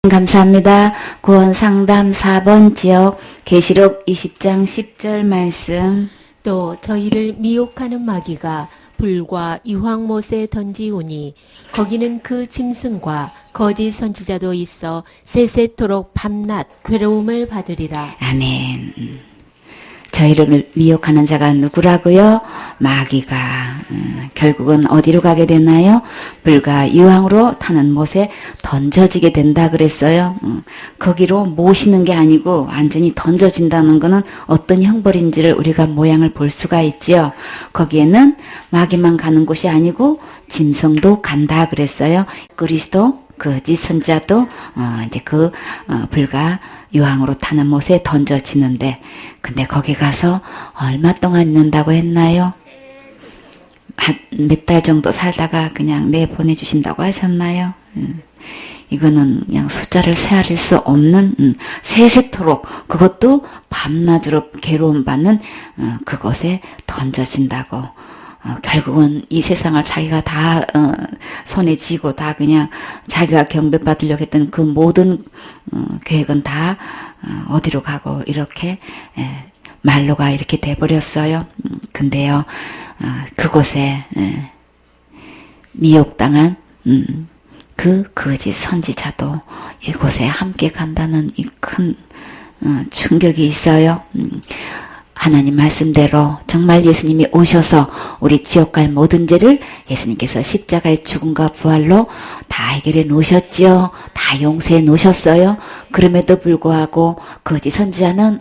감사합니다. 구원상담 4번 지역 계시록 20장 10절 말씀. 또 저희를 미혹하는 마귀가 불과 유황못에 던지오니 거기는 그 짐승과 거짓 선지자도 있어 세세토록 밤낮 괴로움을 받으리라. 아멘. 저희를 미혹하는 자가 누구라고요? 마귀가. 결국은 어디로 가게 되나요? 불과 유황으로 타는 못에 던져지게 된다 그랬어요. 거기로 모시는 게 아니고 완전히 던져진다는 것은 어떤 형벌인지를 우리가 모양을 볼 수가 있지요. 거기에는 마귀만 가는 곳이 아니고 짐승도 간다 그랬어요. 그리스도 거짓 선지자도 이제 불과 유황으로 타는 못에 던져지는데, 근데 거기 가서 얼마 동안 있는다고 했나요? 몇 달 정도 살다가 그냥 내보내주신다고 하셨나요? 이거는 그냥 숫자를 세할 수 없는 세세토록, 그것도 밤낮으로 괴로움 받는 그것에 던져진다고. 결국은 이 세상을 자기가 다 손에 쥐고 다 그냥 자기가 경배받으려고 했던 그 모든 계획은 다 어디로 가고 이렇게 말로가 이렇게 돼버렸어요. 근데요, 그곳에 미혹당한 그 거짓 선지자도 이곳에 함께 간다는 이 큰 충격이 있어요. 하나님 말씀대로 정말 예수님이 오셔서 우리 지옥 갈 모든 죄를 예수님께서 십자가의 죽음과 부활로 다 해결해 놓으셨지요. 다 용서해 놓으셨어요. 그럼에도 불구하고 거짓 선지자는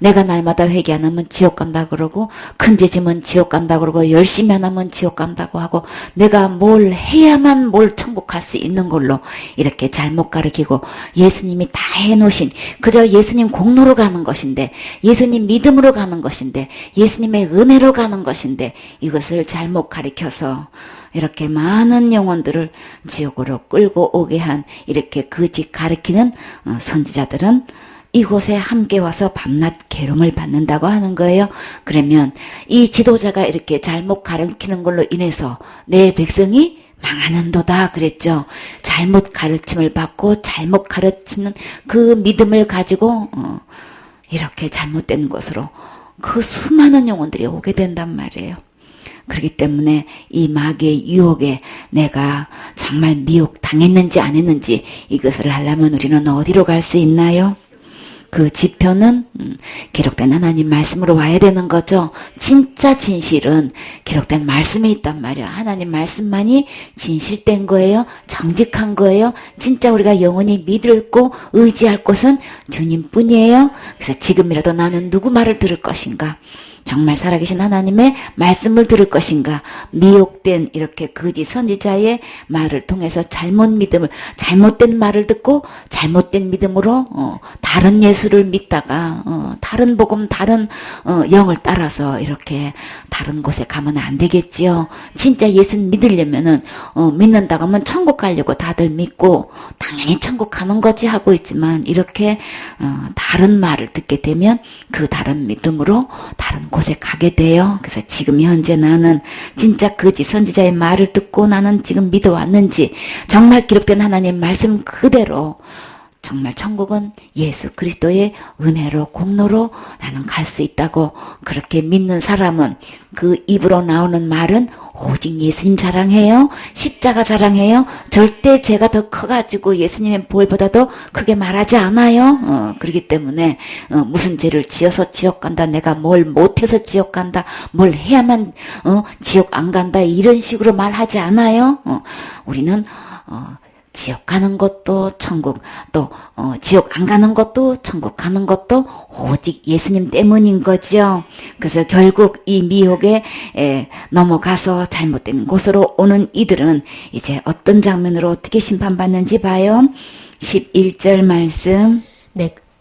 내가 날마다 회개 안 하면 지옥 간다 그러고, 큰 죄 지면 지옥 간다 그러고, 열심히 안 하면 지옥 간다고 하고, 내가 뭘 해야만 뭘 천국 갈 수 있는 걸로 이렇게 잘못 가르치고, 예수님이 다 해놓으신, 그저 예수님 공로로 가는 것인데, 예수님 믿음으로 가는 것인데, 예수님의 은혜로 가는 것인데, 이것을 잘못 가르쳐서 이렇게 많은 영혼들을 지옥으로 끌고 오게 한 이렇게 거짓 가르치는 선지자들은 이곳에 함께 와서 밤낮 괴로움을 받는다고 하는 거예요. 그러면 이 지도자가 이렇게 잘못 가르치는 걸로 인해서 내 백성이 망하는도다 그랬죠. 잘못 가르침을 받고 잘못 가르치는 그 믿음을 가지고 이렇게 잘못된 것으로 그 수많은 영혼들이 오게 된단 말이에요. 그렇기 때문에 이 마귀의 유혹에 내가 정말 미혹 당했는지 안 했는지 이것을 하려면 우리는 어디로 갈 수 있나요? 그 지표는 기록된 하나님 말씀으로 와야 되는 거죠. 진짜 진실은 기록된 말씀에 있단 말이야. 하나님 말씀만이 진실된 거예요. 정직한 거예요. 진짜 우리가 영원히 믿고 의지할 곳은 주님뿐이에요. 그래서 지금이라도 나는 누구 말을 들을 것인가? 정말 살아계신 하나님의 말씀을 들을 것인가? 미혹된 이렇게 거짓 선지자의 말을 통해서 잘못된 말을 듣고 잘못된 믿음으로 다른 예수를 믿다가 다른 복음, 다른 영을 따라서 이렇게 다른 곳에 가면 안 되겠지요. 진짜 예수 믿으려면은 믿는다고 하면 천국 가려고 다들 믿고 당연히 천국 가는 거지 하고 있지만, 이렇게 다른 말을 듣게 되면 그 다른 믿음으로 다른 곳에 가게 돼요. 그래서 지금 현재 나는 진짜 거짓 선지자의 말을 듣고 나는 지금 믿어왔는지, 정말 기록된 하나님 말씀 그대로 정말 천국은 예수 그리스도의 은혜로 공로로 나는 갈 수 있다고 그렇게 믿는 사람은 그 입으로 나오는 말은 오직 예수님 자랑해요. 십자가 자랑해요. 절대 제가 더 커가지고 예수님의 보혈보다도 크게 말하지 않아요. 그렇기 때문에 무슨 죄를 지어서 지옥 간다, 내가 뭘 못해서 지옥 간다, 뭘 해야만 지옥 안 간다, 이런 식으로 말하지 않아요. 우리는 지옥 가는 것도 천국, 또 지옥 안 가는 것도 천국 가는 것도 오직 예수님 때문인 거죠. 그래서 결국 이 미혹에 넘어가서 잘못된 곳으로 오는 이들은 이제 어떤 장면으로 어떻게 심판받는지 봐요. 11절 말씀.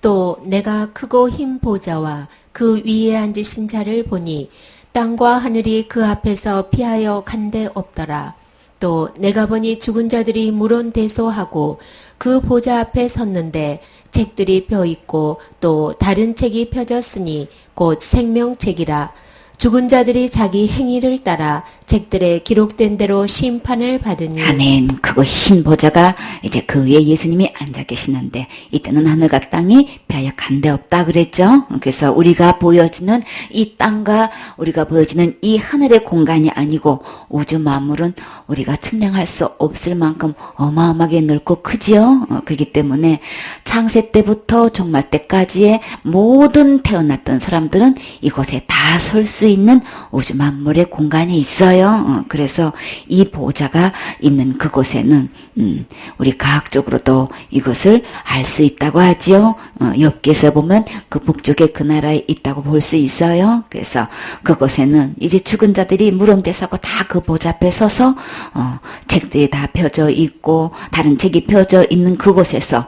또 내가 크고 흰 보좌와 그 위에 앉으신 자를 보니 땅과 하늘이 그 앞에서 피하여 간 데 없더라. 또 내가 보니 죽은 자들이 물론대소하고 그 보좌 앞에 섰는데 책들이 펴있고 또 다른 책이 펴졌으니 곧 생명책이라. 죽은 자들이 자기 행위를 따라 책들에 기록된 대로 심판을 받으니 아멘. 그거 흰 보좌가 이제 그 위에 예수님이 앉아 계시는데 이때는 하늘과 땅이 벼야 간데 없다 그랬죠. 그래서 우리가 보여지는 이 땅과 우리가 보여지는 이 하늘의 공간이 아니고 우주 만물은 우리가 측량할 수 없을 만큼 어마어마하게 넓고 크지요. 그렇기 때문에 창세 때부터 종말 때까지의 모든 태어났던 사람들은 이곳에 다 설 수 있는 우주 만물의 공간이 있어요. 그래서 이 보좌가 있는 그곳에는 우리 과학적으로도 이것을 알 수 있다고 하지요. 엽기에서 보면 그 북쪽에 그 나라에 있다고 볼 수 있어요. 그래서 그곳에는 이제 죽은 자들이 무릉대사고 다 그 보좌 앞에 서서 책들이 다 펴져 있고 다른 책이 펴져 있는 그곳에서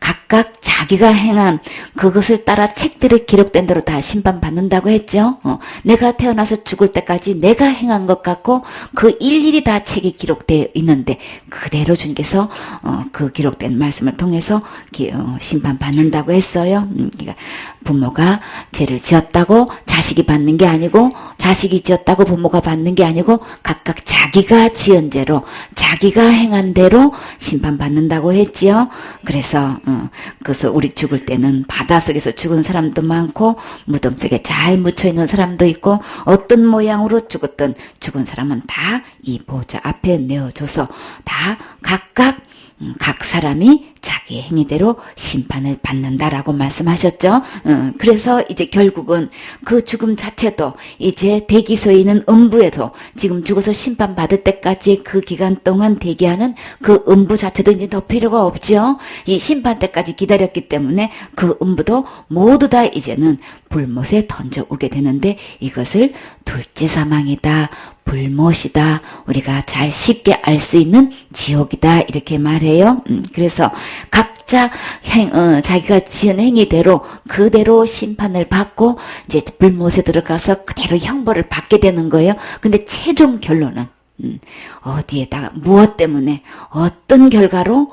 각각 자기가 행한 그것을 따라 책들이 기록된 대로 다 심판받는다고 했죠. 내가 태어나서 죽을 때까지 내가 행한 것 같고 그 일일이 다 책이 기록되어 있는데 그대로 주님께서 그 기록된 말씀을 통해서 심판받는다고 했어요. 그러니까 부모가 죄를 지었다고 자식이 받는 게 아니고 자식이 지었다고 부모가 받는 게 아니고 각각 자기가 지은 죄로 자기가 행한 대로 심판받는다고 했지요. 그래서 우리 죽을 때는 바닷속에서 죽은 사람도 많고 무덤 속에 잘 묻혀있는 사람도 있고 어떤 모양으로 죽었던 죽은 사람은 다 이 보좌 앞에 내어줘서 다 각 사람이 자기 행위대로 심판을 받는다라고 말씀하셨죠. 그래서 이제 결국은 그 죽음 자체도 이제 대기소에 있는 음부에도 지금 죽어서 심판받을 때까지 그 기간 동안 대기하는 그 음부 자체도 이제 더 필요가 없죠. 이 심판 때까지 기다렸기 때문에 그 음부도 모두 다 이제는 불못에 던져오게 되는데 이것을 둘째 사망이다. 불못이다. 우리가 잘 쉽게 알 수 있는 지옥이다. 이렇게 말해요. 그래서 각자 자기가 지은 행위대로 그대로 심판을 받고 이제 불못에 들어가서 그대로 형벌을 받게 되는 거예요. 근데 최종 결론은 어디에다가 무엇 때문에 어떤 결과로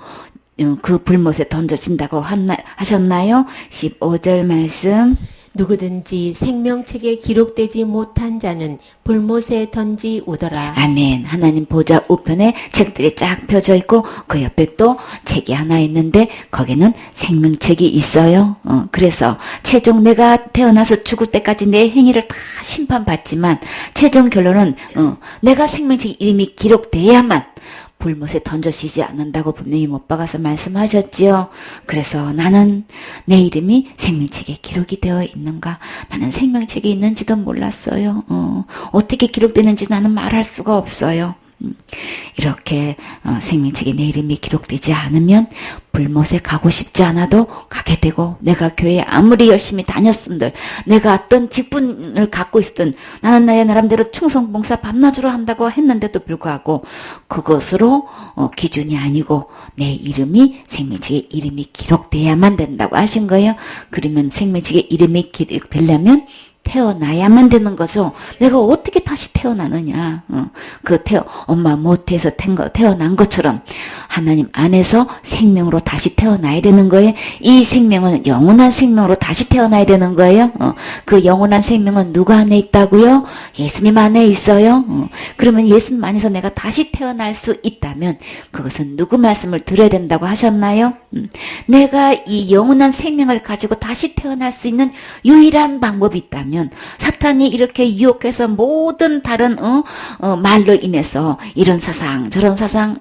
그 불못에 던져진다고 하셨나요? 15절 말씀. 누구든지 생명책에 기록되지 못한 자는 불못에 던지우더라. 아멘. 하나님 보좌 우편에 책들이 쫙 펴져 있고 그 옆에 또 책이 하나 있는데 거기는 생명책이 있어요. 그래서 최종 내가 태어나서 죽을 때까지 내 행위를 다 심판받지만 최종 결론은 내가 생명책 이름이 기록돼야만 불못에 던져지지 않는다고 분명히 못 박아서 말씀하셨지요. 그래서 나는 내 이름이 생명책에 기록이 되어 있는가? 나는 생명책에 있는지도 몰랐어요. 어떻게 기록되는지 나는 말할 수가 없어요. 이렇게 생명책에 내 이름이 기록되지 않으면 불못에 가고 싶지 않아도 가게 되고 내가 교회에 아무리 열심히 다녔음들 내가 어떤 직분을 갖고 있었든 나는 나의 나름대로 충성봉사 밤낮으로 한다고 했는데도 불구하고 그것으로 기준이 아니고 내 이름이 생명책에 이름이 기록돼야만 된다고 하신 거예요. 그러면 생명책에 이름이 기록되려면 태어나야만 되는 거죠. 내가 어떻게 다시 태어나느냐. 엄마 못해서 태어난 것처럼 하나님 안에서 생명으로 다시 태어나야 되는 거예요. 이 생명은 영원한 생명으로 다시 태어나야 되는 거예요. 그 영원한 생명은 누구 안에 있다고요? 예수님 안에 있어요. 그러면 예수님 안에서 내가 다시 태어날 수 있다면 그것은 누구 말씀을 들어야 된다고 하셨나요? 내가 이 영원한 생명을 가지고 다시 태어날 수 있는 유일한 방법이 있다면 사탄이 이렇게 유혹해서 모든 다른 말로 인해서 이런 사상 저런 사상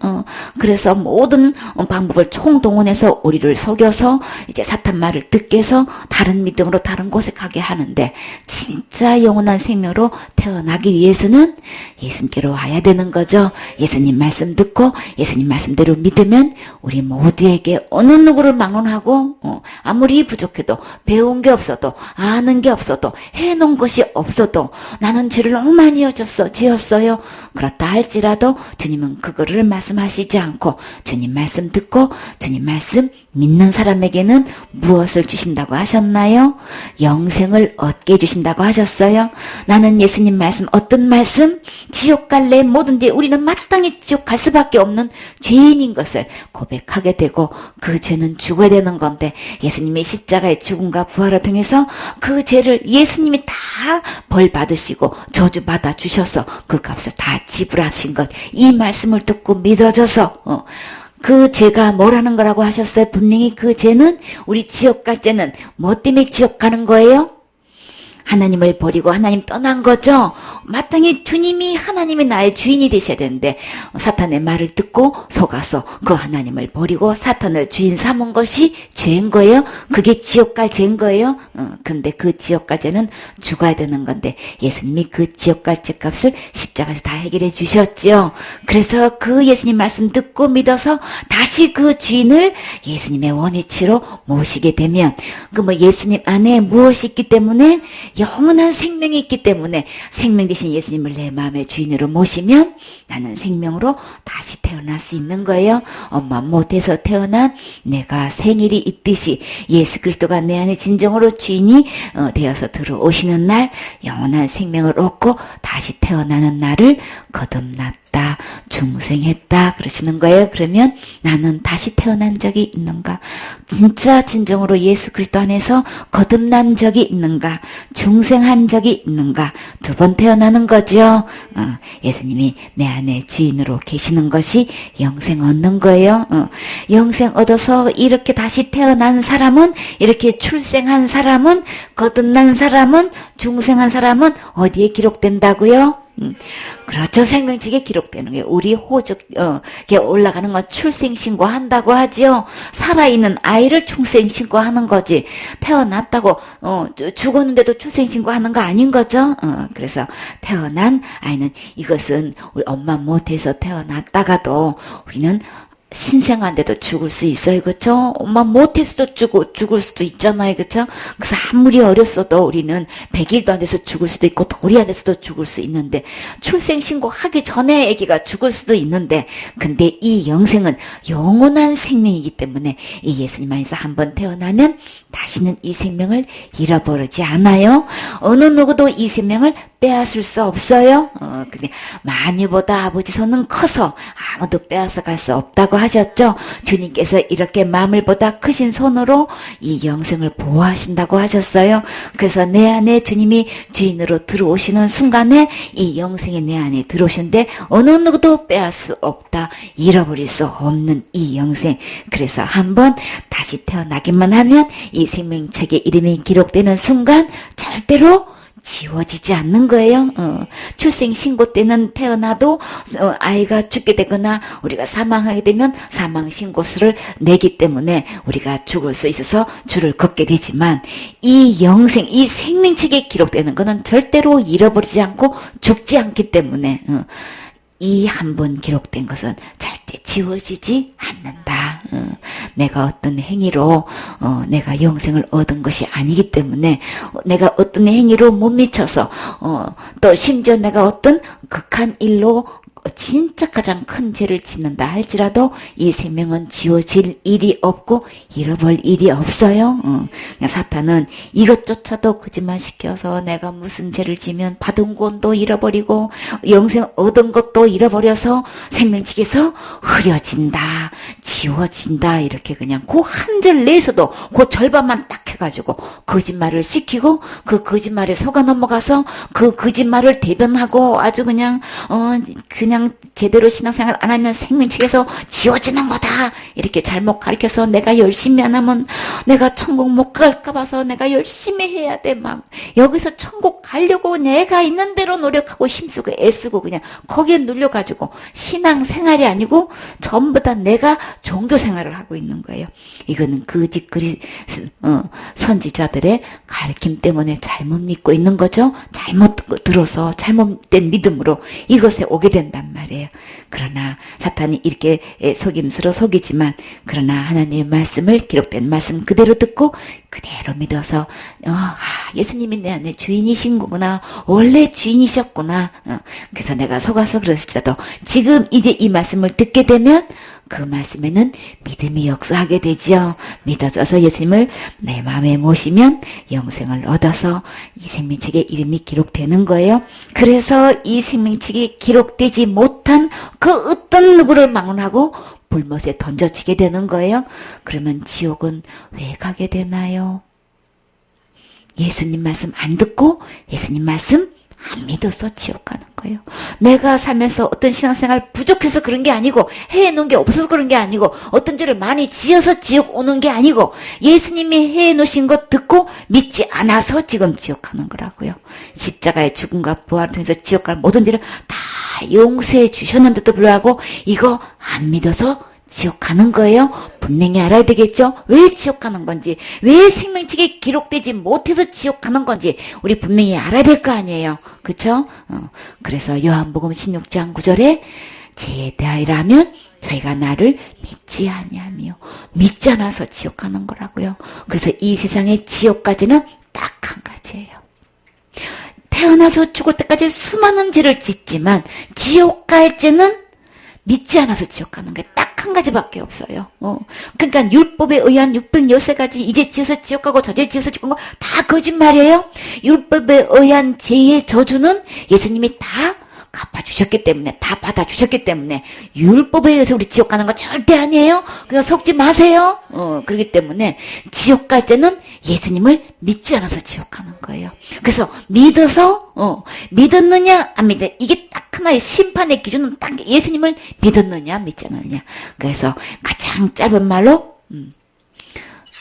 그래서 모든 방법을 총동원해서 우리를 속여서 이제 사탄 말을 듣게 해서 다른 믿음으로 다른 곳에 가게 하는데 진짜 영원한 생명으로 태어나기 위해서는 예수님께로 와야 되는 거죠. 예수님 말씀 듣고 예수님 말씀대로 믿으면 우리 모두에게 어느 누구를 막론하고 아무리 부족해도 배운 게 없어도 아는 게 없어도 해놓은 것이 없어도 나는 죄를 너무 많이 지었어요. 그렇다 할지라도 주님은 그거를 말씀하시지 않고 주님 말씀 듣고 주님 말씀 믿는 사람에게는 무엇을 주신다고 하셨나요? 영생을 얻게 해주신다고 하셨어요. 나는 예수님 말씀 어떤 말씀? 지옥 갈래 뭐든지 우리는 마땅히 지옥 갈 수밖에 없는 죄인인 것을 고백하게 되고 그 죄는 죽어야 되는 건데 예수님의 십자가의 죽음과 부활을 통해서 그 죄를 예수님 하나님이 다 벌 받으시고 저주 받아 주셔서 그 값을 다 지불하신 것, 이 말씀을 듣고 믿어져서 그 죄가 뭐라는 거라고 하셨어요? 분명히 그 죄는, 우리 지옥 갈 죄는 뭐 때문에 지옥 가는 거예요? 하나님을 버리고 하나님 떠난 거죠. 마땅히 주님이, 하나님이 나의 주인이 되셔야 되는데 사탄의 말을 듣고 속아서 그 하나님을 버리고 사탄을 주인 삼은 것이 죄인 거예요. 그게 지옥 갈 죄인 거예요. 근데 그 지옥 갈 죄는 죽어야 되는 건데 예수님이 그 지옥 갈 죄값을 십자가에서 다 해결해 주셨죠. 그래서 그 예수님 말씀 듣고 믿어서 다시 그 주인을 예수님의 원위치로 모시게 되면, 그 뭐 예수님 안에 무엇이 있기 때문에? 영원한 생명이 있기 때문에 생명 되신 예수님을 내 마음의 주인으로 모시면 나는 생명으로 다시 태어날 수 있는 거예요. 엄마 못해서 태어난 내가 생일이 있듯이 예수 그리스도가 내 안에 진정으로 주인이 되어서 들어오시는 날, 영원한 생명을 얻고 다시 태어나는 날을 거듭났다, 중생했다 그러시는 거예요. 그러면 나는 다시 태어난 적이 있는가? 진짜 진정으로 예수 그리스도 안에서 거듭난 적이 있는가? 중생한 적이 있는가? 2번 태어나는 거죠. 예수님이 내 안에 주인으로 계시는 것이 영생 얻는 거예요. 영생 얻어서 이렇게 다시 태어난 사람은, 이렇게 출생한 사람은, 거듭난 사람은, 중생한 사람은 어디에 기록된다고요? 그렇죠. 생명책에 기록되는 게, 우리 호적에 올라가는 건 출생신고 한다고 하지요. 살아있는 아이를 출생신고 하는 거지, 태어났다고 죽었는데도 출생신고 하는 거 아닌 거죠. 그래서 태어난 아이는, 이것은 우리 엄마 못해서 태어났다가도 우리는 신생한데도 죽을 수 있어요. 그쵸? 엄마 못해서도 죽을 수도 있잖아요. 그쵸? 그래서 아무리 어렸어도 우리는 100일도 안 돼서 죽을 수도 있고 돌이 안 돼서도 죽을 수 있는데, 출생신고 하기 전에 아기가 죽을 수도 있는데, 근데 이 영생은 영원한 생명이기 때문에 이 예수님 안에서 한번 태어나면 다시는 이 생명을 잃어버리지 않아요. 어느 누구도 이 생명을 빼앗을 수 없어요. 근데 마녀보다 아버지 손은 커서 아무도 빼앗아 갈 수 없다고 하셨죠. 주님께서 이렇게 마물보다 크신 손으로 이 영생을 보호하신다고 하셨어요. 그래서 내 안에 주님이 주인으로 들어오시는 순간에 이 영생이 내 안에 들어오시는데 어느 누구도 빼앗을 수 없다, 잃어버릴 수 없는 이 영생. 그래서 한번 다시 태어나기만 하면 이 생명책에 이름이 기록되는 순간 절대로 지워지지 않는 거예요. 출생신고 때는 태어나도 아이가 죽게 되거나 우리가 사망하게 되면 사망신고서를 내기 때문에 우리가 죽을 수 있어서 줄을 걷게 되지만, 이 영생, 이 생명책에 기록되는 것은 절대로 잃어버리지 않고 죽지 않기 때문에 이 한 번 기록된 것은 절대 지워지지 않는다. 내가 어떤 행위로 내가 영생을 얻은 것이 아니기 때문에, 내가 어떤 행위로 못 미쳐서 또 심지어 내가 어떤 극한 일로 진짜 가장 큰 죄를 짓는다 할지라도 이 생명은 지워질 일이 없고 잃어버릴 일이 없어요. 사탄은 이것조차도 거짓말 시켜서 내가 무슨 죄를 지면 받은 권도 잃어버리고 영생 얻은 것도 잃어버려서 생명책에서 흐려진다, 지워진다, 이렇게 그냥 그 한 절 내에서도 그 절반만 딱 해가지고 거짓말을 시키고 그 거짓말에 속아 넘어가서 그 거짓말을 대변하고 아주 그냥 제대로 신앙생활 안 하면 생명책에서 지워지는 거다, 이렇게 잘못 가르쳐서 내가 열심히 안 하면 내가 천국 못 갈까 봐서 내가 열심히 해야 돼, 막 여기서 천국 가려고 내가 있는 대로 노력하고 힘쓰고 애쓰고 그냥 거기에 눌려가지고 신앙생활이 아니고 전부 다 내가 종교생활을 하고 있는 거예요. 이거는 거짓 선지자들의 가르침 때문에 잘못 믿고 있는 거죠. 잘못 들어서 잘못된 믿음으로 이것에 오게 된단 말이에요. 그러나 사탄이 이렇게 속임수로 속이지만, 그러나 하나님의 말씀을, 기록된 말씀 그대로 듣고 그대로 믿어서 예수님이 내 안에 주인이신 거구나, 원래 주인이셨구나, 그래서 내가 속아서 그러실지라도 지금 이제 이 말씀을 듣게 되면 그 말씀에는 믿음이 역사하게 되지요. 믿어져서 예수님을 내 마음에 모시면 영생을 얻어서 이 생명책에 이름이 기록되는 거예요. 그래서 이 생명책에 기록되지 못한 그 어떤 누구를 막론하고 불못에 던져치게 되는 거예요. 그러면 지옥은 왜 가게 되나요? 예수님 말씀 안 듣고 예수님 말씀 안 믿어서 지옥 가는 거예요. 내가 살면서 어떤 신앙생활 부족해서 그런 게 아니고 해놓은 게 없어서 그런 게 아니고 어떤 죄를 많이 지어서 지옥 오는 게 아니고 예수님이 해놓으신 것 듣고 믿지 않아서 지금 지옥 가는 거라고요. 십자가의 죽음과 부활을 통해서 지옥 갈 모든 죄를 다 용서해 주셨는데도 불구하고 이거 안 믿어서 지옥 가는 거예요. 분명히 알아야 되겠죠? 왜 지옥 가는 건지, 왜 생명책에 기록되지 못해서 지옥 가는 건지 우리 분명히 알아야 될 거 아니에요. 그쵸? 그래서 요한복음 16장 9절에 죄에 대하여라면 저희가 나를 믿지 아니하며 믿지 않아서 지옥 가는 거라고요. 그래서 이 세상의 지옥까지는 딱 한 가지예요. 태어나서 죽을 때까지 수많은 죄를 짓지만 지옥 갈 죄는 믿지 않아서 지옥 가는 게 딱 한 가지밖에 없어요. 그러니까 율법에 의한 613가지 이제 지어서 지옥 가고 저제 지어서 지옥 가고 다 거짓말이에요. 율법에 의한 죄의 저주는 예수님이 다 갚아주셨기 때문에, 다 받아주셨기 때문에 율법에 의해서 우리 지옥 가는 거 절대 아니에요. 그러니까 속지 마세요. 그렇기 때문에 지옥 갈 때는 예수님을 믿지 않아서 지옥 가는 거예요. 그래서 믿어서 믿었느냐 안 믿어, 이게 딱 하나의 심판의 기준은 딱 예수님을 믿었느냐 믿지 않았느냐. 그래서 가장 짧은 말로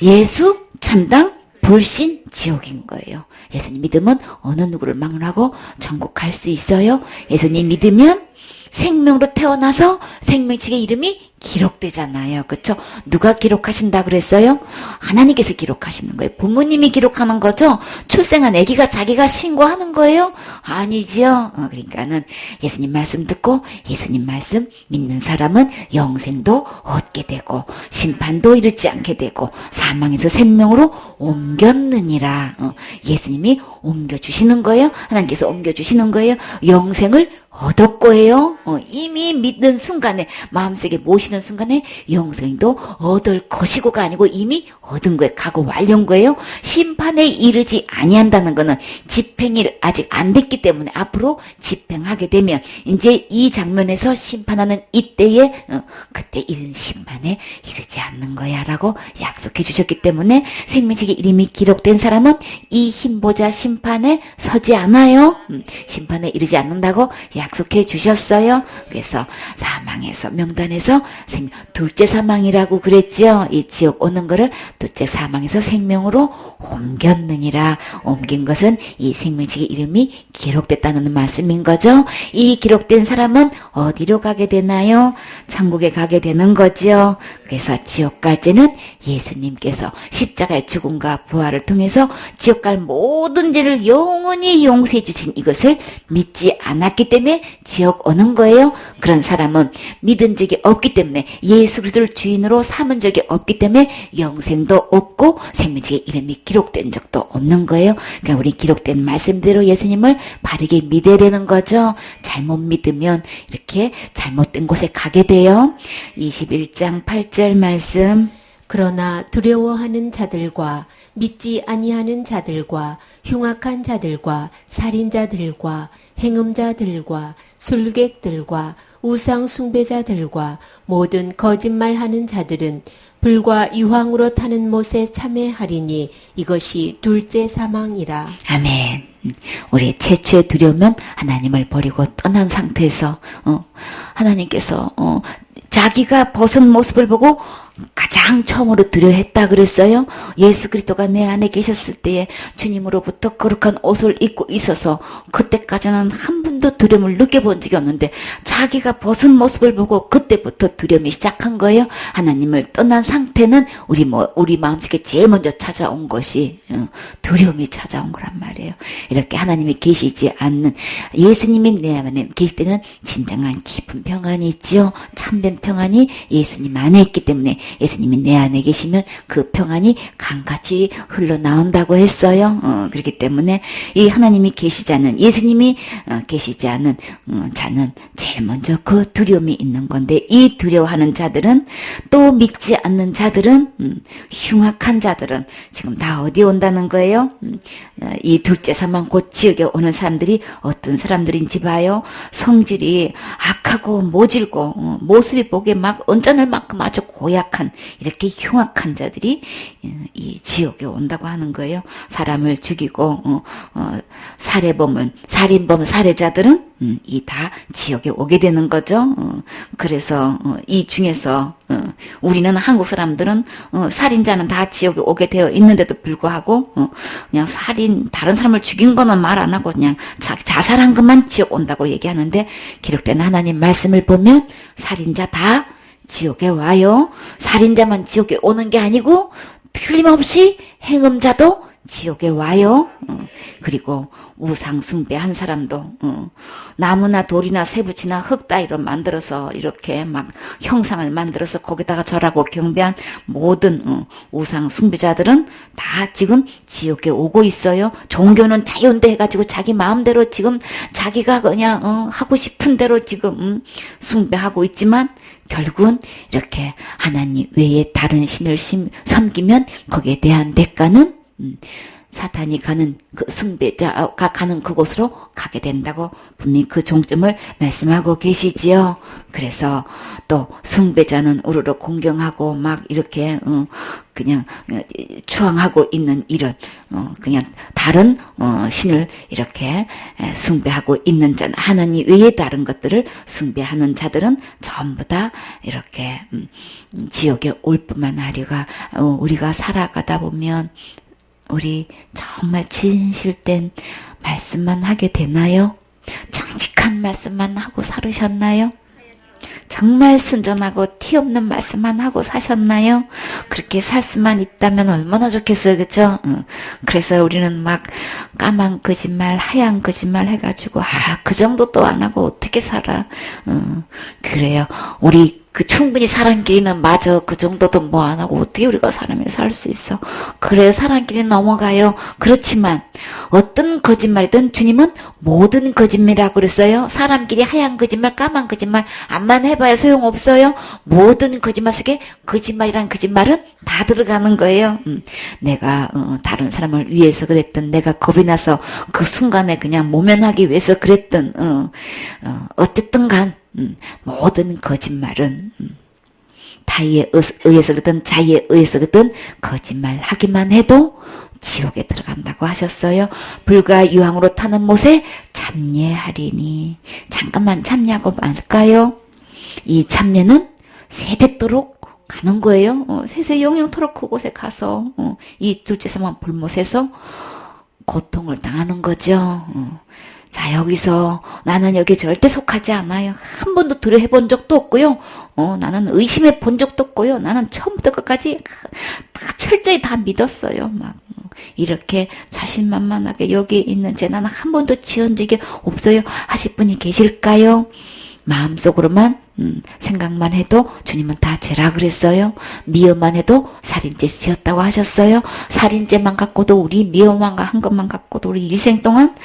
예수 천당 불신 지옥인 거예요. 예수님 믿으면 어느 누구를 막론하고 천국 갈 수 있어요. 예수님 믿으면 생명으로 태어나서 생명책의 이름이 기록되잖아요. 그렇죠? 누가 기록하신다 그랬어요? 하나님께서 기록하시는 거예요. 부모님이 기록하는 거죠? 출생한 아기가 자기가 신고하는 거예요? 아니지요. 그러니까는 예수님 말씀 듣고 예수님 말씀 믿는 사람은 영생도 얻게 되고 심판도 이르지 않게 되고 사망에서 생명으로 옮겼느니라. 예수님이 옮겨주시는 거예요. 하나님께서 옮겨주시는 거예요. 영생을 얻었고요. 이미 믿는 순간에 마음속에 모시는 순간에 영생도 얻을 것이고가 아니고 이미 얻은 거예요. 각오 완료인 거예요. 심판에 이르지 아니한다는 거는 집행이 아직 안 됐기 때문에 앞으로 집행하게 되면 이제 이 장면에서 심판하는 이때에 그때 이른 심판에 이르지 않는 거야 라고 약속해 주셨기 때문에 생명책에 이름이 기록된 사람은 이 힘보자 심판에 서지 않아요. 심판에 이르지 않는다고 약속해 주셨어요. 그래서 사망에서 명단에서 둘째 사망이라고 그랬죠. 이 지옥 오는 거를 둘째 사망에서 생명으로 옮겼느니라. 옮긴 것은 이 생명책의 이름이 기록됐다는 말씀인 거죠. 이 기록된 사람은 어디로 가게 되나요? 천국에 가게 되는 거죠. 그래서 지옥 갈 죄는 예수님께서 십자가의 죽음과 부활을 통해서 지옥 갈 모든 죄를 영원히 용서해 주신 이것을 믿지 않았기 때문에 지옥 오는 거예요. 그런 사람은 믿은 적이 없기 때문에 예수 그리스도를 주인으로 삼은 적이 없기 때문에 영생도 없고 생명책의 이름이 기록된 적도 없는 거예요. 그러니까 우리 기록된 말씀대로 예수님을 바르게 믿어야 되는 거죠. 잘못 믿으면 이렇게 잘못된 곳에 가게 돼요. 21장 8절 말씀. 그러나 두려워하는 자들과 믿지 아니하는 자들과 흉악한 자들과 살인자들과 행음자들과 술객들과 우상 숭배자들과 모든 거짓말하는 자들은 불과 유황으로 타는 못에 참회하리니 이것이 둘째 사망이라. 아멘. 우리 최초의 두려움은 하나님을 버리고 떠난 상태에서 하나님께서 자기가 벗은 모습을 보고 가장 처음으로 두려워했다 그랬어요. 예수 그리스도가 내 안에 계셨을 때에 주님으로부터 거룩한 옷을 입고 있어서 그때까지는 한 번도 두려움을 느껴본 적이 없는데 자기가 벗은 모습을 보고 그때부터 두려움이 시작한 거예요. 하나님을 떠난 상태는 우리 마음속에 제일 먼저 찾아온 것이 두려움이 찾아온 거란 말이에요. 이렇게 하나님이 계시지 않는 예수님이 내 안에 계실 때는 진정한 깊은 평안이 있죠. 참된 평안이 예수님 안에 있기 때문에 예수님이 내 안에 계시면 그 평안이 강같이 흘러나온다고 했어요. 그렇기 때문에 이 하나님이 계시지 않은 예수님이 계시지 않은 자는 제일 먼저 그 두려움이 있는 건데 이 두려워하는 자들은 또 믿지 않는 자들은 흉악한 자들은 지금 다 어디에 온다는 거예요? 이 둘째 사망 곧 지옥에 오는 사람들이 어떤 사람들인지 봐요. 성질이 악하고 모질고 모습이 보기에 막 언짢을 만큼 아주 고약한 흉악한 이렇게 흉악한 자들이 이 지옥에 온다고 하는 거예요. 사람을 죽이고 살해범은 살인범 살해자들은 이 다 지옥에 오게 되는 거죠. 그래서 이 중에서 우리는 한국 사람들은 살인자는 다 지옥에 오게 되어 있는데도 불구하고 그냥 다른 사람을 죽인 거는 말 안 하고 그냥 자살한 것만 지옥 온다고 얘기하는데, 기록된 하나님 말씀을 보면 살인자 다 지옥에 와요. 살인자만 지옥에 오는 게 아니고 틀림없이 행음자도 지옥에 와요. 그리고 우상 숭배한 사람도 나무나 돌이나 쇠붙이나 흙 따위로 만들어서 이렇게 막 형상을 만들어서 거기다가 절하고 경배한 모든 우상 숭배자들은 다 지금 지옥에 오고 있어요. 종교는 자유인데 해가지고 자기 마음대로 지금 자기가 그냥 하고 싶은 대로 지금 숭배하고 있지만, 결국은 이렇게 하나님 외에 다른 신을 섬기면 거기에 대한 대가는 사탄이 가는 그 숭배자가 가는 그곳으로 가게 된다고 분명히 그 종점을 말씀하고 계시지요. 그래서 또 숭배자는 우르르 공경하고 막 이렇게 그냥 추앙하고 있는 이런 그냥 다른 신을 이렇게 숭배하고 있는 자, 하나님 외에 다른 것들을 숭배하는 자들은 전부 다 이렇게 지옥에 올 뿐만 아니라 우리가 살아가다 보면 우리 정말 진실된 말씀만 하게 되나요? 정직한 말씀만 하고 살으셨나요? 정말 순전하고 티 없는 말씀만 하고 사셨나요? 그렇게 살 수만 있다면 얼마나 좋겠어요, 그쵸? 그래서 우리는 막 까만 거짓말, 하얀 거짓말 해가지고 그 정도도 안 하고 어떻게 살아? 그래요. 우리 충분히 사람끼리는 맞아. 그 정도도 뭐 안 하고 어떻게 우리가 사람이 살 수 있어? 그래, 사람끼리 넘어가요. 그렇지만 어떤 거짓말이든 주님은 모든 거짓말이라고 그랬어요. 사람끼리 하얀 거짓말, 까만 거짓말 암만 해봐야 소용없어요. 모든 거짓말 속에 거짓말이란 거짓말은 다 들어가는 거예요. 내가 다른 사람을 위해서 그랬던, 내가 겁이 나서 그 순간에 그냥 모면하기 위해서 그랬던 어쨌든 간 모든 거짓말은 타의에 의해서 그랬든 자의에 의해서 그랬든 거짓말 하기만 해도 지옥에 들어간다고 하셨어요. 불과 유황으로 타는 못에 참례하리니. 잠깐만 참례하고 말까요? 이 참례는 세대도록 가는 거예요. 세세 영영토록 그곳에 가서 이 둘째 사망 불못에서 고통을 당하는 거죠. 자, 여기서 나는 여기 절대 속하지 않아요. 한 번도 두려워해본 적도 없고요. 나는 의심해 본 적도 없고요. 나는 처음부터 끝까지 다 철저히 다 믿었어요. 막 이렇게 자신만만하게 여기 있는 제 나는 한 번도 지은 적이 없어요 하실 분이 계실까요? 마음속으로만 생각만 해도 주님은 다 죄라 그랬어요. 미워만 해도 살인죄 지었다고 하셨어요. 살인죄만 갖고도 우리 미워만 한 것만 갖고도 우리 일생 동안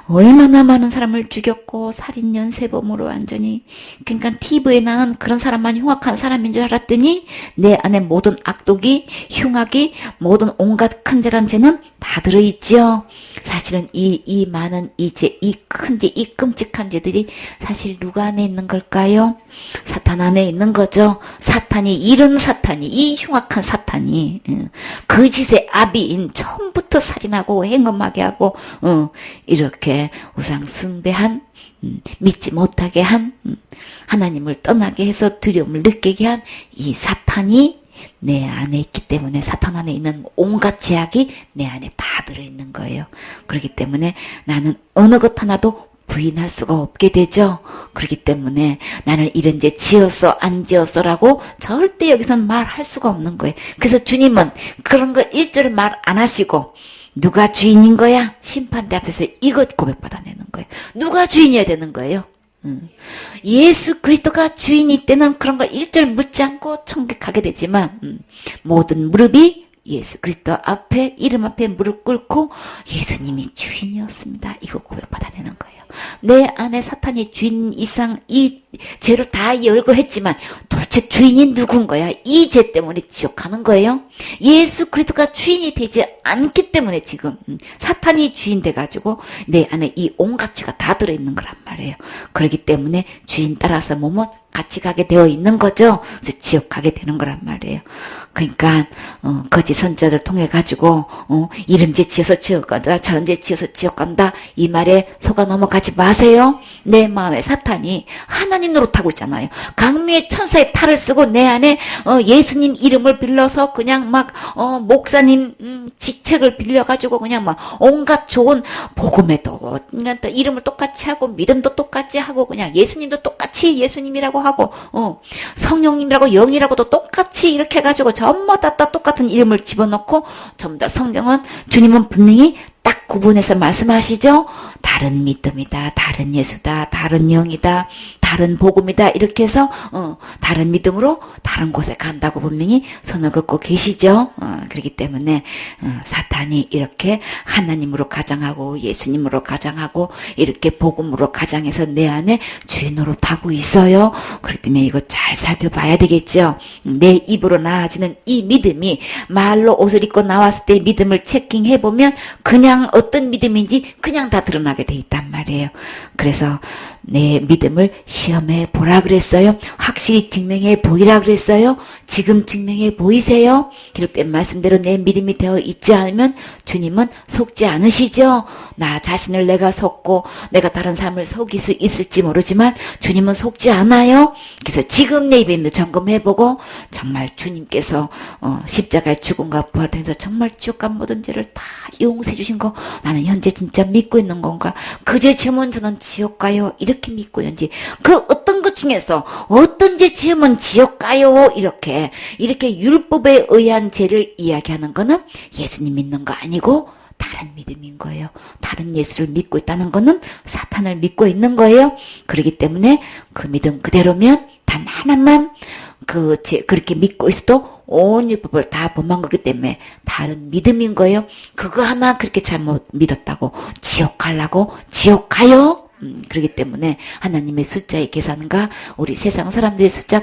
얼마나 많은 사람을 죽였고 살인 연쇄범으로 완전히, 그러니까 TV에 나는 그런 사람만 흉악한 사람인 줄 알았더니 내 안에 모든 악독이 흉악이 모든 온갖 큰죄란 죄는 다 들어있죠. 사실은 이 많은 이 죄, 이 큰 죄, 이 끔찍한 죄들이 사실 누가 안에 있는 걸까요? 사탄 안에 있는 거죠. 사탄이, 이런 사탄이, 이 흉악한 사탄이 거짓의 아비인 처음부터 살인하고 행음하게 하고 이렇게 우상 숭배한, 믿지 못하게 한, 하나님을 떠나게 해서 두려움을 느끼게 한 이 사탄이 내 안에 있기 때문에, 사탄 안에 있는 온갖 죄악이 내 안에 다 들어있는 거예요. 그렇기 때문에 나는 어느 것 하나도 부인할 수가 없게 되죠. 그렇기 때문에 나는 이런 죄 지었어 안 지었어라고 절대 여기서는 말할 수가 없는 거예요. 그래서 주님은 그런 거 일절을 말 안 하시고 누가 주인인 거야? 심판대 앞에서 이것 고백받아내는 거예요. 누가 주인이어야 되는 거예요? 예수 그리스도가 주인일 때는 그런 거 일절 묻지 않고 천국 가게 되지만 모든 무릎이 예수 그리스도 앞에, 이름 앞에 무릎 꿇고 예수님이 주인이었습니다. 이거 고백받아내는 거예요. 내 안에 사탄이 주인 이상 이 죄로 다 열고 했지만 도대체 주인이 누군 거야? 이 죄 때문에 지옥 가는 거예요. 예수 그리스도가 주인이 되지 않기 때문에 지금 사탄이 주인 돼가지고 내 안에 이 온갖 죄가 다 들어있는 거란 말이에요. 그렇기 때문에 주인 따라서 몸은 같이 가게 되어 있는 거죠. 그래서 지옥 가게 되는 거란 말이에요. 그러니까 거짓 선자를 통해 가지고 이런 죄 지어서 지옥 간다, 저런 죄 지어서 지옥 간다 이 말에 속아 넘어가지 마세요. 내 마음에 사탄이 하나님 노릇하고 있잖아요. 강미의 천사의 탈을 쓰고 내 안에 예수님 이름을 빌려서 그냥 막 목사님 직책을 빌려가지고 그냥 막 온갖 좋은 복음에도 그냥 또 이름을 똑같이 하고 믿음도 똑같이 하고 그냥 예수님도 똑같이 예수님이라고 하고 성령님이라고 영이라고도 똑같이 이렇게 해가지고 전부 다 똑같은 이름을 집어넣고 전부 다 성경은 주님은 분명히 딱 구분해서 말씀하시죠. 다른 믿음이다, 다른 예수다, 다른 영이다, 다른 복음이다 이렇게 해서 다른 믿음으로 다른 곳에 간다고 분명히 선을 긋고 계시죠. 그렇기 때문에 사탄이 이렇게 하나님으로 가장하고 예수님으로 가장하고 이렇게 복음으로 가장해서 내 안에 주인 노릇하고 있어요. 그렇기 때문에 이거 잘 살펴봐야 되겠죠. 내 입으로 나아지는 이 믿음이 말로 옷을 입고 나왔을 때 믿음을 체킹해보면 그냥 어떤 믿음인지 그냥 다 드러나게 돼 있단 말이에요. 그래서 내 믿음을 시험해 보라 그랬어요. 확실히 증명해 보이라 그랬어요. 지금 증명해 보이세요? 기록된 말씀대로 내 믿음이 되어 있지 않으면 주님은 속지 않으시죠. 나 자신을 내가 속고 내가 다른 사람을 속일 수 있을지 모르지만 주님은 속지 않아요. 그래서 지금 내 입을 점검해보고 정말 주님께서 십자가의 죽음과 부활을 통해서 정말 지옥과 모든 죄를 다 용서해 주신 거 나는 현재 진짜 믿고 있는 건가? 그 죄 지으면 저는 지옥 가요. 이렇게 믿고 있는지 그 어떤 것 중에서 어떤 죄 지으면 지옥 가요. 이렇게 율법에 의한 죄를 이야기하는 거는 예수님 믿는 거 아니고 다른 믿음인 거예요. 다른 예수를 믿고 있다는 거는 사탄을 믿고 있는 거예요. 그렇기 때문에 그 믿음 그대로면 단 하나만 그렇게 믿고 있어도 온 율법을 다 범한 거기 때문에 다른 믿음인 거예요. 그거 하나 그렇게 잘못 믿었다고 지옥 가려고 지옥 가요? 그렇기 때문에 하나님의 숫자의 계산과 우리 세상 사람들의 숫자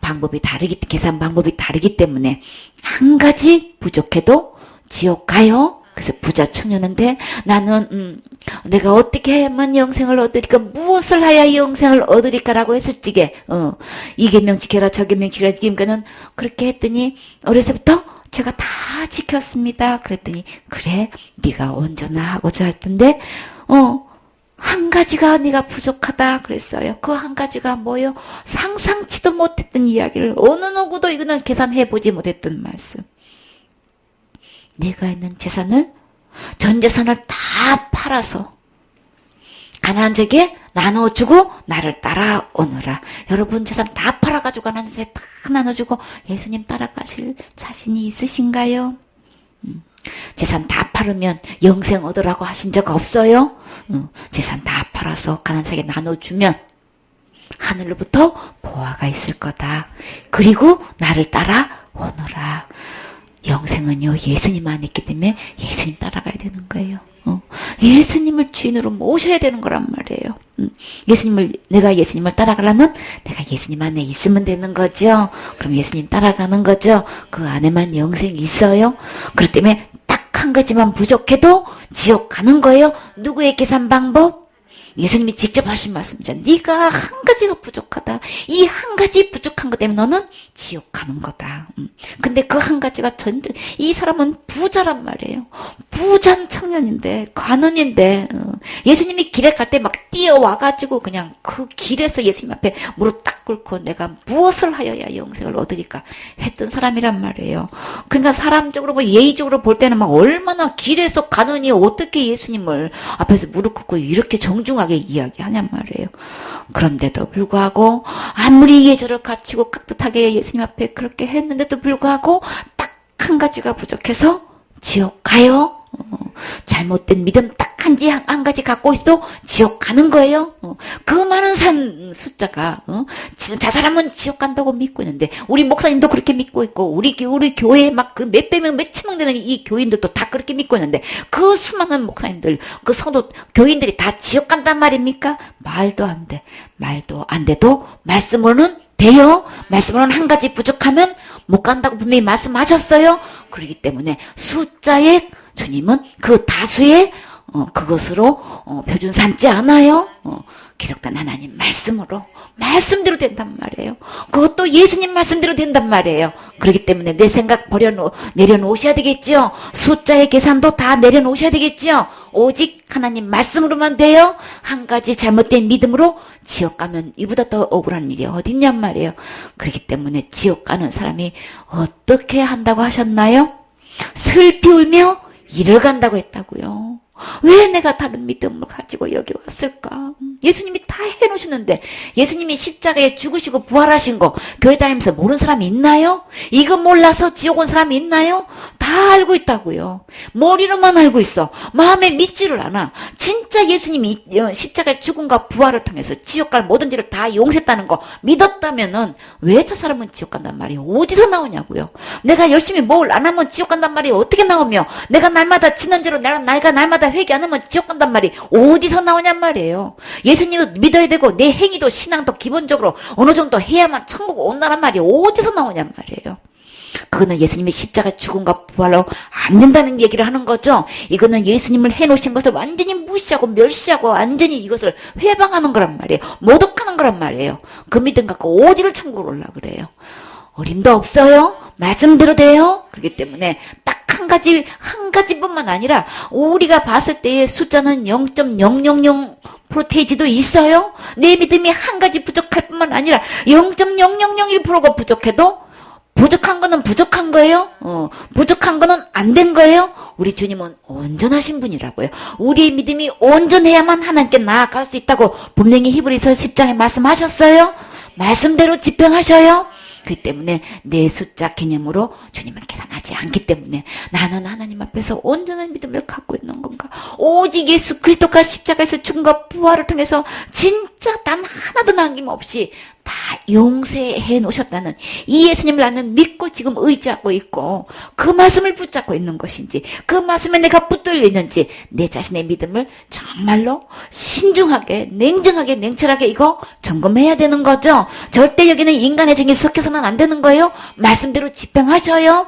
방법이 계산 방법이 다르기 때문에 한 가지 부족해도 지옥 가요. 그래서 부자 청년인데 나는 내가 어떻게 하면 영생을 얻으리까 무엇을 하야 영생을 얻으리까라고 했을 적에 이 계명 지켜라 저 계명 지켜라 그러니까는 그렇게 했더니 어려서부터 제가 다 지켰습니다. 그랬더니 그래 네가 온전하 하고자 할 텐데 한 가지가 네가 부족하다 그랬어요. 그 한 가지가 뭐요? 상상치도 못했던 이야기를 어느 누구도 이거는 계산해보지 못했던 말씀. 내가 있는 재산을 전 재산을 다 팔아서 가난한 자에게 나눠주고 나를 따라오너라. 여러분 재산 다 팔아가지고 가난한 자에게 다 나눠주고 예수님 따라가실 자신이 있으신가요? 재산 다 팔으면 영생 얻으라고 하신 적 없어요? 재산 다 팔아서 가난한 자에게 나눠주면 하늘로부터 보화가 있을 거다. 그리고 나를 따라오너라. 영생은요 예수님 안에 있기 때문에 예수님 따라가야 되는 거예요. 예수님을 주인으로 모셔야 되는 거란 말이에요. 내가 예수님을 따라가려면 내가 예수님 안에 있으면 되는 거죠. 그럼 예수님 따라가는 거죠. 그 안에만 영생이 있어요. 그렇기 때문에 딱 한 가지만 부족해도 지옥 가는 거예요. 누구의 계산 방법? 예수님이 직접 하신 말씀이죠. 네가 한 가지가 부족하다. 이 한 가지 부족한 것 때문에 너는 지옥 가는 거다. 근데 그 한 가지가 이 사람은 부자란 말이에요. 부잔 청년인데 가난인데 예수님이 길에 갈 때 막 뛰어와가지고 그냥 그 길에서 예수님 앞에 무릎 딱 꿇고 내가 무엇을 하여야 영생을 얻으리까 했던 사람이란 말이에요. 그러니까 사람적으로 예의적으로 볼 때는 막 얼마나 길에서 가느니 어떻게 예수님을 앞에서 무릎 꿇고 이렇게 정중하게 이야기하냔 말이에요. 그런데도 불구하고 아무리 예절을 갖추고 깍듯하게 예수님 앞에 그렇게 했는데도 불구하고 딱 한 가지가 부족해서 지옥 가요. 잘못된 믿음 딱 한 가지 갖고 있어도 지옥 가는 거예요. 그 많은 숫자가 저 사람은 지옥 간다고 믿고 있는데 우리 목사님도 그렇게 믿고 있고 우리 교회에 막 그 몇백 명 몇천 명 되는 이 교인들도 다 그렇게 믿고 있는데 그 수많은 목사님들 그 성도 교인들이 다 지옥 간단 말입니까? 말도 안 돼. 말도 안 돼도 말씀으로는 돼요. 말씀으로는 한 가지 부족하면 못 간다고 분명히 말씀하셨어요. 그렇기 때문에 숫자에 주님은 그 다수의 그것으로 표준 삼지 않아요. 기록된 하나님 말씀대로 된단 말이에요. 그것도 예수님 말씀대로 된단 말이에요. 그렇기 때문에 내 생각 내려놓으셔야 되겠죠. 숫자의 계산도 다 내려놓으셔야 되겠죠. 오직 하나님 말씀으로만 돼요. 한 가지 잘못된 믿음으로 지옥 가면 이보다 더 억울한 일이 어딨냔 말이에요. 그렇기 때문에 지옥 가는 사람이 어떻게 한다고 하셨나요? 슬피 울며 이를 간다고 했다고요. 왜 내가 다른 믿음을 가지고 여기 왔을까? 예수님이 다 해놓으시는데 예수님이 십자가에 죽으시고 부활하신 거 교회 다니면서 모르는 사람이 있나요? 이거 몰라서 지옥 온 사람이 있나요? 다 알고 있다고요. 머리로만 알고 있어. 마음에 믿지를 않아. 진짜 예수님이 십자가의 죽음과 부활을 통해서 지옥 갈 모든 죄를 다 용서했다는 거 믿었다면은 왜 저 사람은 지옥 간단 말이에요? 어디서 나오냐고요. 내가 열심히 뭘 안 하면 지옥 간단 말이에요. 어떻게 나오며 내가 날마다 지는 죄로 내가 날마다 회개 안 하면 지옥 간단 말이 어디서 나오냔 말이에요. 예수님도 믿어야 되고 내 행위도 신앙도 기본적으로 어느 정도 해야만 천국 온다란 말이 어디서 나오냔 말이에요. 그거는 예수님이 십자가 죽음과 부활로 안 된다는 얘기를 하는 거죠. 이거는 예수님을 해놓으신 것을 완전히 무시하고 멸시하고 완전히 이것을 회방하는 거란 말이에요. 모독하는 거란 말이에요. 그 믿음 갖고 어디를 천국으로 올라 그래요. 어림도 없어요. 말씀대로 돼요. 그렇기 때문에 딱 한 가지뿐만 아니라 우리가 봤을 때의 숫자는 0.000%테이지도 있어요. 내 믿음이 한 가지 부족할 뿐만 아니라 0.0001%가 부족해도 부족한 거는 부족한 거예요. 부족한 거는 안 된 거예요. 우리 주님은 온전하신 분이라고요. 우리의 믿음이 온전해야만 하나님께 나아갈 수 있다고 분명히 히브리서 10장에 말씀하셨어요. 말씀대로 집행하셔요. 그렇기 때문에 내 숫자 개념으로 주님을 계산하지 않기 때문에 나는 하나님 앞에서 온전한 믿음을 갖고 있는 건가? 오직 예수 그리스도가 십자가에서 죽음과 부활을 통해서 진짜 단 하나도 남김없이 다 용서해 놓으셨다는 이 예수님을 나는 믿고 지금 의지하고 있고 그 말씀을 붙잡고 있는 것인지 그 말씀에 내가 붙들려 있는지 내 자신의 믿음을 정말로 신중하게 냉정하게 냉철하게 이거 점검해야 되는 거죠. 절대 여기는 인간의 정이 섞여서는 안 되는 거예요. 말씀대로 집행하셔요.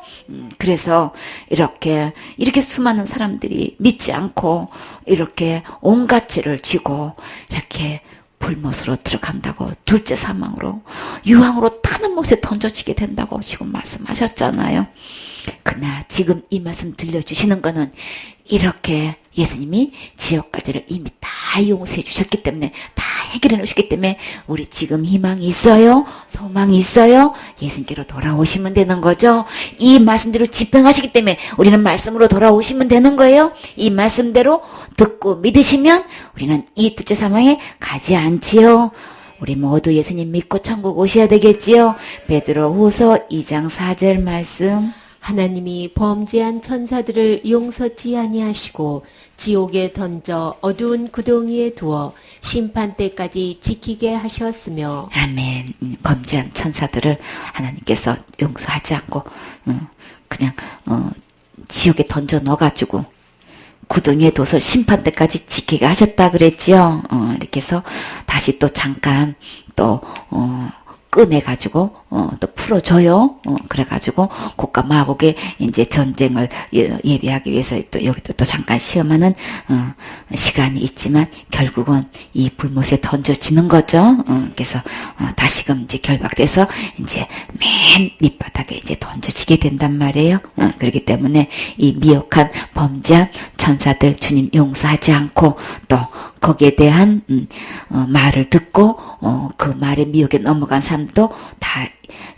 그래서 이렇게 수많은 사람들이 믿지 않고 이렇게 온갖 죄를 지고 이렇게 불못으로 들어간다고 둘째 사망으로 유황으로 타는 못에 던져지게 된다고 지금 말씀하셨잖아요. 그러나 지금 이 말씀 들려주시는 거는 이렇게 예수님이 지옥 갈 죄를 이미 다 용서해 주셨기 때문에 다 해결해 놓으셨기 때문에 우리 지금 희망이 있어요. 소망이 있어요. 예수님께로 돌아오시면 되는 거죠. 이 말씀대로 집행하시기 때문에 우리는 말씀으로 돌아오시면 되는 거예요. 이 말씀대로 듣고 믿으시면 우리는 이 둘째 사망에 가지 않지요. 우리 모두 예수님 믿고 천국 오셔야 되겠지요. 베드로후서 2장 4절 말씀. 하나님이 범죄한 천사들을 용서치 아니하시고 지옥에 던져 어두운 구덩이에 두어 심판 때까지 지키게 하셨으며. 아멘. 범죄한 천사들을 하나님께서 용서하지 않고 그냥 지옥에 던져 넣어가지고 구덩이에 둬서 심판 때까지 지키게 하셨다 그랬지요. 이렇게 해서 다시 또 잠깐 또 꺼내가지고 또 풀어줘요. 그래가지고 국가 마국의 이제 전쟁을 예비하기 위해서 또 여기도 또 잠깐 시험하는 시간이 있지만 결국은 이 불못에 던져지는 거죠. 그래서 다시금 이제 결박돼서 이제 맨 밑바닥에 이제 던져지게 된단 말이에요. 그렇기 때문에 이 미혹한 범죄한 천사들 주님 용서하지 않고 또 거기에 대한 말을 듣고 그 말의 미혹에 넘어간 사람도 다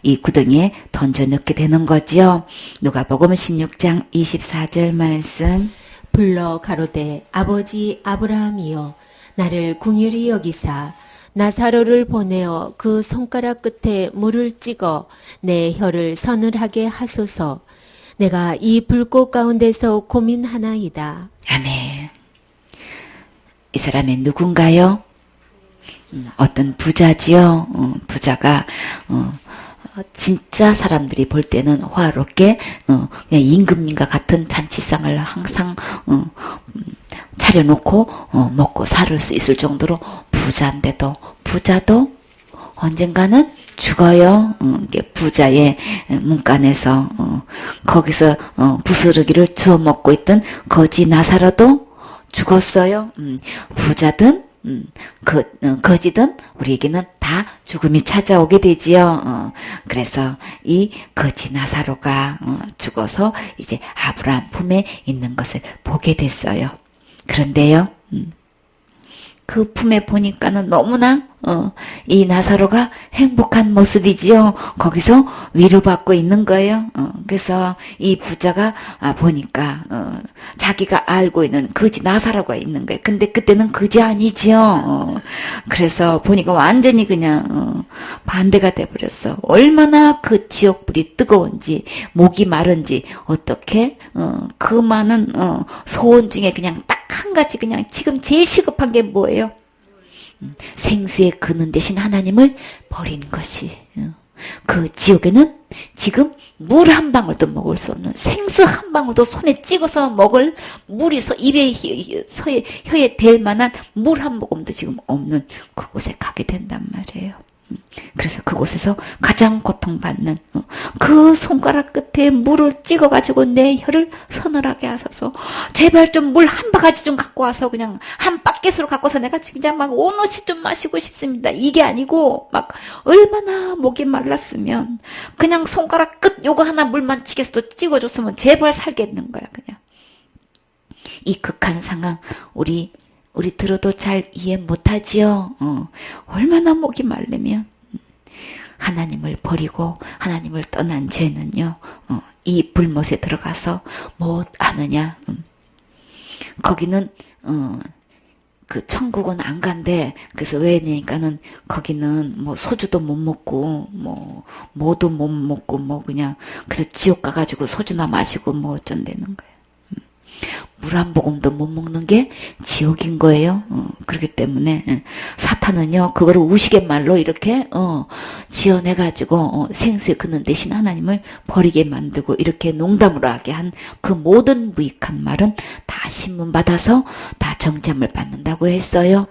이 구덩이에 던져 넣게 되는 거지요. 누가복음 16장 24절 말씀. 불러 가로되 아버지 아브라함이여 나를 긍휼히 여기사 나사로를 보내어 그 손가락 끝에 물을 찍어 내 혀를 서늘하게 하소서. 내가 이 불꽃 가운데서 고민하나이다. 아멘. 이 사람이 누군가요? 어떤 부자지요. 부자가 진짜 사람들이 볼 때는 화롭게 그냥 임금님과 같은 잔치상을 항상 차려놓고 먹고 살 수 있을 정도로 부자인데도 부자도 언젠가는 죽어요. 이게 부자의 문간에서 거기서 부스러기를 주워 먹고 있던 거지 나사로도 죽었어요. 부자든 거지든 우리에게는 다 죽음이 찾아오게 되지요. 그래서 이 거지 나사로가 죽어서 이제 아브라함 품에 있는 것을 보게 됐어요. 그런데요, 그 품에 보니까는 너무나 이 나사로가 행복한 모습이지요. 거기서 위로받고 있는 거예요. 그래서 이 부자가 보니까 자기가 알고 있는 거지 나사로가 있는 거예요. 근데 그때는 거지 아니지요. 그래서 보니까 완전히 그냥 반대가 돼버렸어. 얼마나 그 지옥불이 뜨거운지 목이 마른지 어떻게 그 많은 소원 중에 그냥 딱 한 가지 그냥 지금 제일 시급한 게 뭐예요? 생수의 근원 대신 하나님을 버린 것이. 그 지옥에는 지금 물 한 방울도 먹을 수 없는, 생수 한 방울도 손에 찍어서 먹을 물이 입에 혀에 댈 만한 물 한 모금도 지금 없는 그곳에 가게 된단 말이에요. 그래서 그곳에서 가장 고통받는 그 손가락 끝에 물을 찍어가지고 내 혀를 서늘하게 하소서. 제발 좀 물 한 바가지 좀 갖고 와서 그냥 한 바켓으로 갖고 와서 내가 그냥 막 오롯이 좀 마시고 싶습니다. 이게 아니고 막 얼마나 목이 말랐으면 그냥 손가락 끝 요거 하나 물만 치겠어도 찍어줬으면 제발 살겠는 거야. 그냥 이 극한 상황 우리 들어도 잘 이해 못하지요. 얼마나 목이 마르면 하나님을 버리고 하나님을 떠난 죄는요, 이 불못에 들어가서 못 하느냐. 거기는 그 천국은 안 간대. 그래서 왜냐니까는 거기는 뭐 소주도 못 먹고 뭐 뭐도 못 먹고 뭐 그냥 그래서 지옥 가가지고 소주나 마시고 뭐 어쩐다는 거예요. 물 한 모금도 못 먹는 게 지옥인 거예요. 그렇기 때문에 사탄은요 그거를 우스갯말로 이렇게 지어내가지고 생수의 근원 대신 하나님을 버리게 만들고 이렇게 농담으로 하게 한 그 모든 무익한 말은 다 신문 받아서 다 정잠을 받는다고 했어요.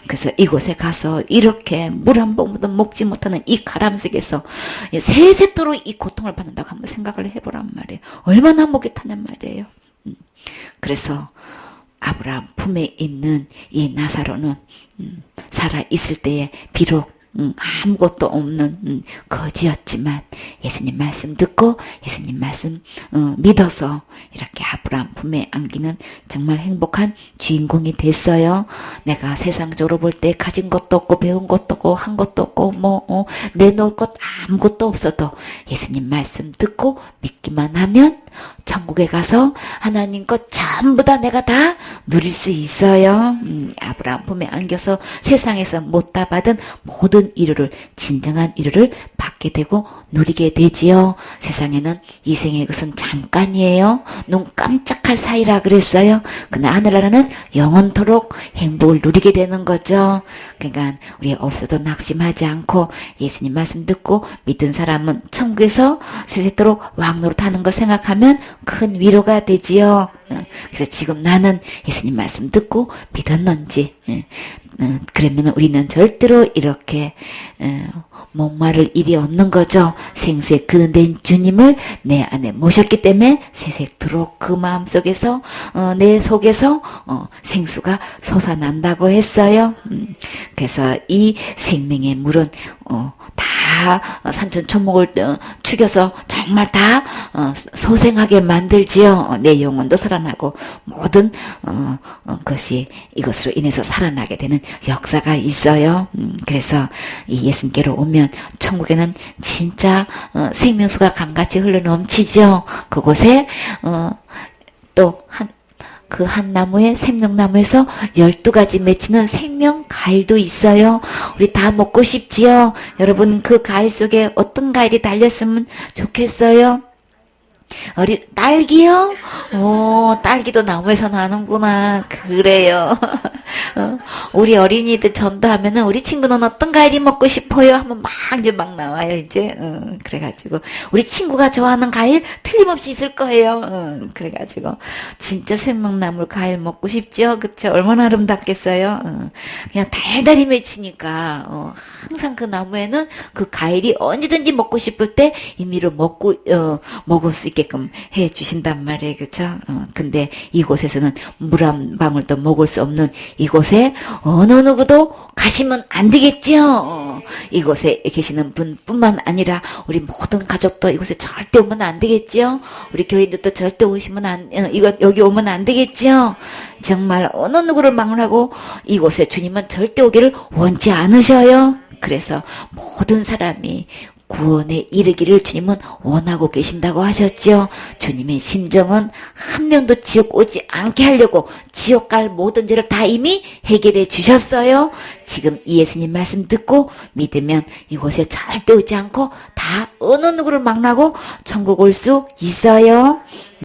그래서 이곳에 가서 이렇게 물 한 모금도 먹지 못하는 이 가람 속에서 세세토록 이 고통을 받는다고 한번 생각을 해보란 말이에요. 얼마나 목이 타냔 말이에요. 그래서 아브라함 품에 있는 이 나사로는 살아 있을 때에 비록 아무것도 없는 거지였지만 예수님 말씀 듣고 예수님 말씀 믿어서 이렇게 아브라함 품에 안기는 정말 행복한 주인공이 됐어요. 내가 세상적으로 볼 때 가진 것도 없고 배운 것도 없고 한 것도 없고 뭐 내놓을 것 아무것도 없어도 예수님 말씀 듣고 믿기만 하면 천국에 가서 하나님 것 전부 다 내가 다 누릴 수 있어요. 아브라함 품에 안겨서 세상에서 못 다 받은 모든 위로를 진정한 위로를 받게 되고 누리게 되지요. 세상에는 이 생의 것은 잠깐이에요. 눈 깜짝할 사이라 그랬어요. 그러나 하늘나라는 영원토록 행복을 누리게 되는 거죠. 그러니까 우리 없어도 낙심하지 않고 예수님 말씀 듣고 믿은 사람은 천국에서 세세토록 왕노릇하는 거 생각하면 큰 위로가 되지요. 그래서 지금 나는 예수님 말씀 듣고 믿었는지 그러면 우리는 절대로 이렇게 목마를 일이 없는 거죠. 생수의 근원 된 주님을 내 안에 모셨기 때문에 세세토록 그 마음속에서 내 속에서 생수가 솟아난다고 했어요. 그래서 이 생명의 물은 다 산천초목을 죽여서 정말 다 소생하게 만들지요. 내 영혼도 살아나고 모든 것이 이것으로 인해서 살아나게 되는 역사가 있어요. 그래서 이 예수님께로 오면 천국에는 진짜 생명수가 강같이 흘러넘치죠. 그곳에 또 그 한 나무에 생명나무에서 12가지 맺히는 생명 과일도 있어요. 우리 다 먹고 싶지요. 여러분 그 과일 속에 어떤 과일이 달렸으면 좋겠어요? 딸기요? 딸기도 나무에서 나는구나. 그래요. 우리 어린이들 전도하면은 우리 친구는 어떤 과일이 먹고 싶어요? 하면 막 나와요, 이제. 그래가지고, 우리 친구가 좋아하는 과일 틀림없이 있을 거예요. 그래가지고, 진짜 생명나물 과일 먹고 싶죠? 그쵸? 얼마나 아름답겠어요? 그냥 달달이 맺히니까, 항상 그 나무에는 그 과일이 언제든지 먹고 싶을 때 임의로 먹을 수 있게끔 해 주신단 말이에요. 그쵸? 근데 이곳에서는 물 한 방울도 먹을 수 없는 이곳에 어느 누구도 가시면 안 되겠죠. 이곳에 계시는 분뿐만 아니라 우리 모든 가족도 이곳에 절대 오면 안 되겠죠. 우리 교인들도 절대 여기 오면 안 되겠죠. 정말 어느 누구를 막론하고 이곳에 주님은 절대 오기를 원치 않으셔요. 그래서 모든 사람이 구원에 이르기를 주님은 원하고 계신다고 하셨죠. 주님의 심정은 한 명도 지옥 오지 않게 하려고 지옥 갈 모든 죄를 다 이미 해결해 주셨어요. 지금 이 예수님 말씀 듣고 믿으면 이곳에 절대 오지 않고 다 어느 누구를 막론하고 천국 올 수 있어요.